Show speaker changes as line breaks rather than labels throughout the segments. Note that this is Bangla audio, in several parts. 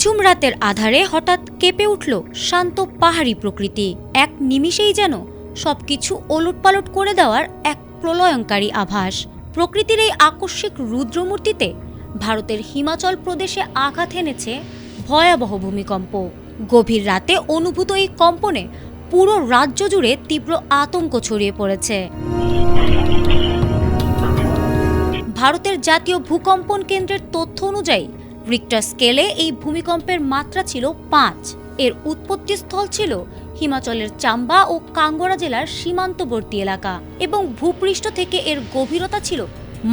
নিঝুম রাতের আধারে হঠাৎ কেঁপে উঠল শান্ত পাহাড়ি প্রকৃতি। এক নিমিষেই যেন সবকিছু ওলটপালট করে দেওয়ার এক প্রলয়ঙ্কারী আভাস। প্রকৃতির এই আকস্মিক রুদ্রমূর্তিতে ভারতের হিমাচল প্রদেশে আঘাত হেনেছে ভয়াবহ ভূমিকম্প। গভীর রাতে অনুভূত এই কম্পনে পুরো রাজ্য জুড়ে তীব্র আতঙ্ক ছড়িয়ে পড়েছে। ভারতের জাতীয় ভূকম্পন কেন্দ্রের তথ্য অনুযায়ী রিক্টার স্কেলে এই ভূমিকম্পের মাত্রা ছিল ৫। এর উৎপত্তিস্থল ছিল হিমাচলের চাম্বা ও কাঙ্গড়া জেলার সীমান্তবর্তী এলাকা এবং ভূপৃষ্ঠ থেকে এর গভীরতা ছিল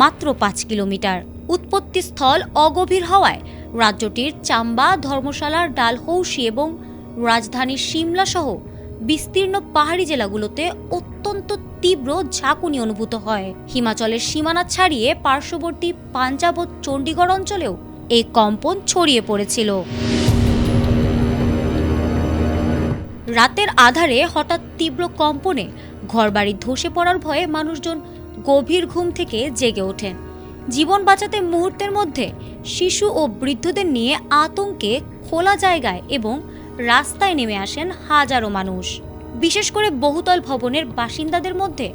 মাত্র ৫ কিলোমিটার। উৎপত্তিস্থল অগভীর হওয়ায় রাজ্যটির চাম্বা, ধর্মশালার ডালহৌসি এবং রাজধানী সিমলা সহ বিস্তীর্ণ পাহাড়ি জেলাগুলোতে অত্যন্ত তীব্র ঝাঁকুনি অনুভূত হয়। হিমাচলের সীমানা ছাড়িয়ে পার্শ্ববর্তী পাঞ্জাব ও চণ্ডীগড় অঞ্চলেও এই কম্পন ছড়িয়ে পড়েছিল। রাতের আধারে হঠাৎ তীব্র কম্পনে ঘরবাড়ি ধসে পড়ার ভয়ে মানুষজন গভীর ঘুম থেকে জেগে ওঠেন। জীবন বাঁচাতে মুহূর্তের মধ্যে শিশু ও বৃদ্ধদের নিয়ে আতঙ্কে খোলা জায়গায় এবং রাস্তায় নেমে আসেন হাজারো মানুষ। বিশেষ করে বহুতল ভবনের বাসিন্দাদের মধ্যে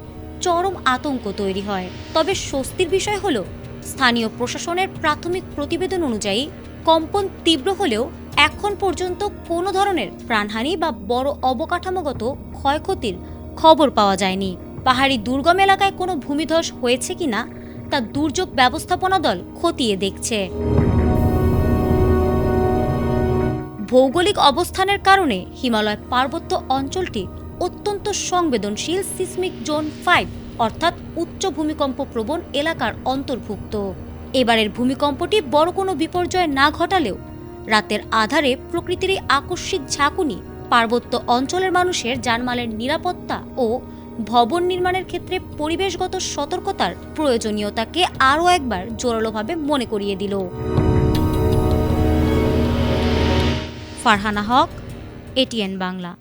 চরম আতঙ্ক তৈরি হয়। তবে স্বস্তির বিষয় হলো, স্থানীয় প্রশাসনের প্রাথমিক প্রতিবেদন অনুযায়ী কম্পন তীব্র হলেও এখন পর্যন্ত কোনো ধরনের প্রাণহানি বা বড় অবকাঠামোগত ক্ষয়ক্ষতির খবর পাওয়া যায়নি। পাহাড়ি দুর্গম এলাকায় কোনো ভূমিধস হয়েছে কিনা তা দুর্যোগ ব্যবস্থাপনা দল খতিয়ে দেখছে। ভৌগোলিক অবস্থানের কারণে হিমালয় পার্বত্য অঞ্চলটি অত্যন্ত সংবেদনশীল সিসমিক জোন ৫ অর্থাৎ উচ্চ ভূমিকম্প প্রবণ এলাকার অন্তর্ভুক্ত। এবারের ভূমিকম্পটি বড় কোনো বিপর্যয় না ঘটালেও রাতের আধারে প্রকৃতির এই আকস্মিক ঝাঁকুনি পার্বত্য অঞ্চলের মানুষের জানমালের নিরাপত্তা ও ভবন নির্মাণের ক্ষেত্রে পরিবেশগত সতর্কতার প্রয়োজনীয়তাকে আরও একবার জোরালোভাবে মনে করিয়ে দিল। ফারহানা হক, এটিএন বাংলা।